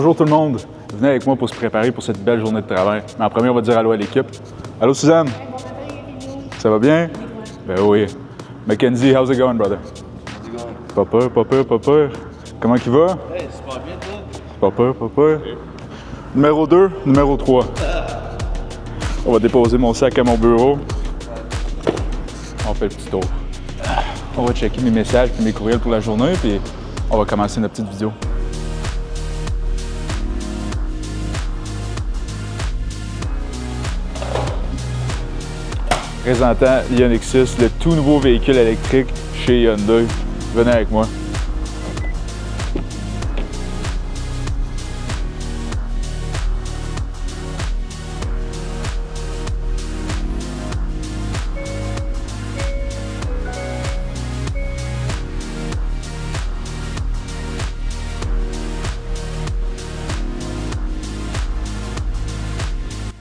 Bonjour tout le monde, venez avec moi pour se préparer pour cette belle journée de travail. Mais en premier, on va dire allô à l'équipe. Allô Suzanne? Hey, bon matin, Ça va bien? Ben oui. Mackenzie, how's it going, brother? How's it going? Pas peur, pas peur, pas peur. Comment il va? Hey, super bien, toi? Pas peur, pas peur. Numéro 2, numéro 3. On va déposer mon sac à mon bureau. On fait le petit tour. On va checker mes messages et mes courriels pour la journée, puis on va commencer notre petite vidéo. Présentant l'Ioniq 6, le tout nouveau véhicule électrique chez Hyundai. Venez avec moi.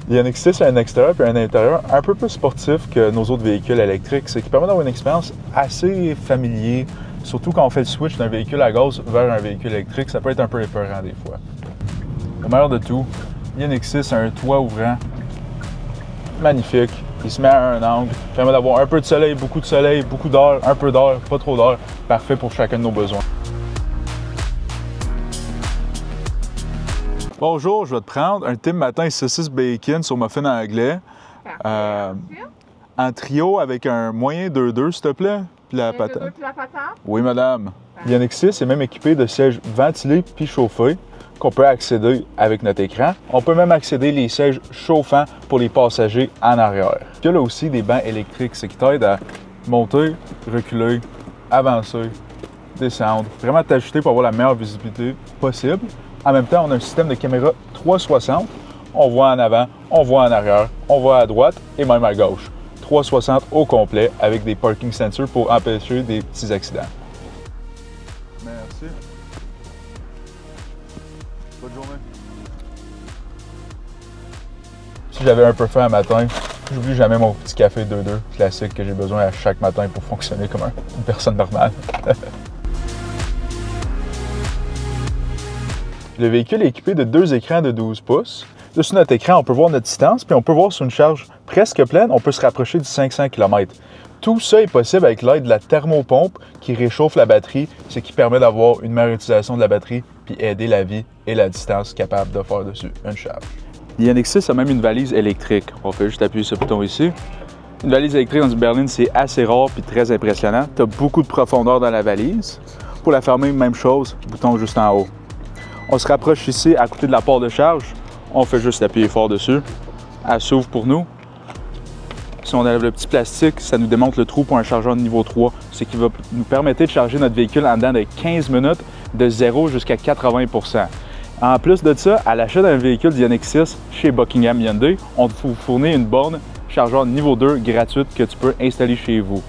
L'Ioniq 6 a un extérieur et un intérieur un peu plus sportif que nos autres véhicules électriques, ce qui permet d'avoir une expérience assez familière, surtout quand on fait le switch d'un véhicule à gaz vers un véhicule électrique, ça peut être un peu épeurant des fois. Au meilleur de tout, l'Ioniq 6 a un toit ouvrant magnifique, il se met à un angle, permet d'avoir un peu de soleil, beaucoup d'air, un peu d'air, pas trop d'air, parfait pour chacun de nos besoins. Bonjour, je vais te prendre un Tim Matin saucisse bacon sur muffin anglais. En trio avec un moyen 2-2, s'il te plaît. Puis la patate. Puis la patate? Oui, madame. L'Ioniq 6 est même équipé de sièges ventilés puis chauffés qu'on peut accéder avec notre écran. On peut même accéder les sièges chauffants pour les passagers en arrière. Il y a aussi des bancs électriques, ce qui t'aide à monter, reculer, avancer, descendre. Vraiment t'ajuster pour avoir la meilleure visibilité possible. En même temps, on a un système de caméra 360. On voit en avant, on voit en arrière, on voit à droite et même à gauche. 360 au complet avec des parking sensors pour empêcher des petits accidents. Merci. Bonne journée. Si j'avais un peu faim un matin, j'oublie jamais mon petit café 2-2 classique que j'ai besoin à chaque matin pour fonctionner comme une personne normale. Le véhicule est équipé de 2 écrans de 12 pouces. Dessus notre écran, on peut voir notre distance, puis on peut voir sur une charge presque pleine, on peut se rapprocher du 500 km. Tout ça est possible avec l'aide de la thermopompe qui réchauffe la batterie, ce qui permet d'avoir une meilleure utilisation de la batterie puis aider la vie et la distance capable de faire dessus une charge. L'Ioniq 6 a même une valise électrique. On fait juste appuyer ce bouton ici. Une valise électrique dans du berline, c'est assez rare puis très impressionnant. Tu as beaucoup de profondeur dans la valise. Pour la fermer, même chose, bouton juste en haut. On se rapproche ici à côté de la porte de charge. On fait juste appuyer fort dessus. Elle s'ouvre pour nous. Si on enlève le petit plastique, ça nous démontre le trou pour un chargeur de niveau 3, ce qui va nous permettre de charger notre véhicule en dedans de 15 minutes, de 0 jusqu'à 80 %. En plus de ça, à l'achat d'un véhicule d'Ioniq 6 chez Buckingham Hyundai, on vous fournit une borne chargeur niveau 2 gratuite que tu peux installer chez vous.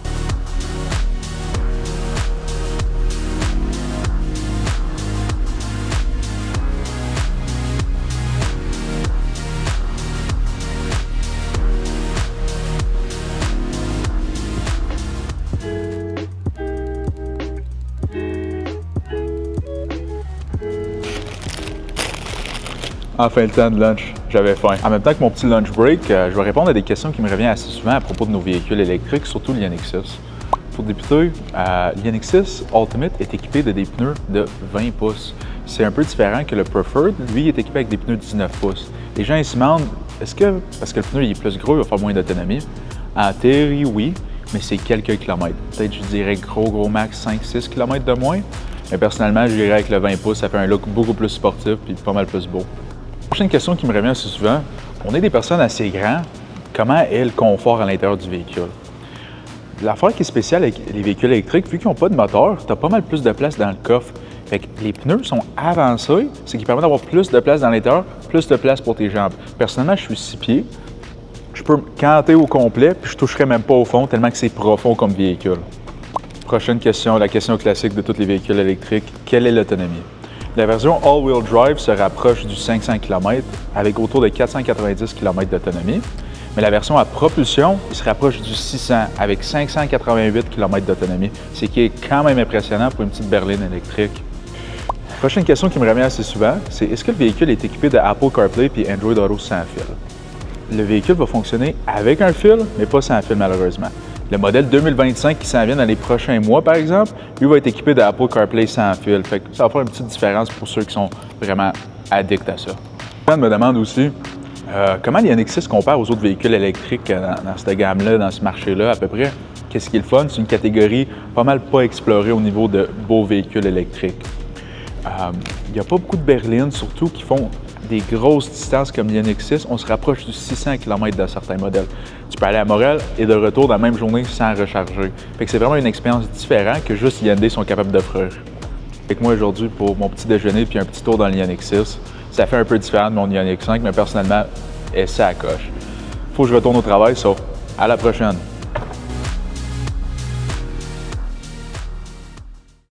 Enfin, le temps de lunch, j'avais faim. En même temps que mon petit lunch break, je vais répondre à des questions qui me reviennent assez souvent à propos de nos véhicules électriques, surtout l'Ioniq 6. Pour débuter, l'Ioniq 6 Ultimate est équipé de des pneus de 20 pouces. C'est un peu différent que le Preferred, lui il est équipé avec des pneus de 19 pouces. Les gens ils se demandent, est-ce que, parce que le pneu il est plus gros, il va faire moins d'autonomie? En théorie, oui, mais c'est quelques kilomètres. Peut-être, je dirais, gros max 5-6 km de moins. Mais personnellement, je dirais avec le 20 pouces, ça fait un look beaucoup plus sportif et pas mal plus beau. Prochaine question qui me revient assez souvent, on est des personnes assez grandes, comment est le confort à l'intérieur du véhicule? L'affaire qui est spéciale avec les véhicules électriques, vu qu'ils n'ont pas de moteur, tu as pas mal plus de place dans le coffre. Fait que les pneus sont avancés, ce qui permet d'avoir plus de place dans l'intérieur, plus de place pour tes jambes. Personnellement, je suis 6 pieds, je peux me canter au complet, puis je ne toucherai même pas au fond, tellement que c'est profond comme véhicule. Prochaine question, la question classique de tous les véhicules électriques, quelle est l'autonomie? La version All-Wheel Drive se rapproche du 500 km avec autour de 490 km d'autonomie. Mais la version à propulsion, il se rapproche du 600 avec 588 km d'autonomie, ce qui est quand même impressionnant pour une petite berline électrique. Prochaine question qui me revient assez souvent, c'est est-ce que le véhicule est équipé de Apple CarPlay et Android Auto sans fil? Le véhicule va fonctionner avec un fil, mais pas sans fil malheureusement. Le modèle 2025 qui s'en vient dans les prochains mois, par exemple, lui va être équipé de Apple CarPlay sans fil. Fait que ça va faire une petite différence pour ceux qui sont vraiment addicts à ça. Je me demande aussi comment l'Ioniq 6 compare aux autres véhicules électriques dans cette gamme-là, dans ce marché-là à peu près. Qu'est-ce qui est le fun? C'est une catégorie pas mal pas explorée au niveau de beaux véhicules électriques. Il n'y a pas beaucoup de berlines, surtout qui font des grosses distances comme l'Ioniq 6. On se rapproche du 600 km de certains modèles. Tu peux aller à Morel et de retour dans la même journée sans recharger. Fait que c'est vraiment une expérience différente que juste Hyundai sont capables d'offrir. Avec moi aujourd'hui pour mon petit déjeuner puis un petit tour dans l'Ioniq 6. Ça fait un peu différent de mon Ioniq 5, mais personnellement, c'est à coche. Faut que je retourne au travail, à la prochaine!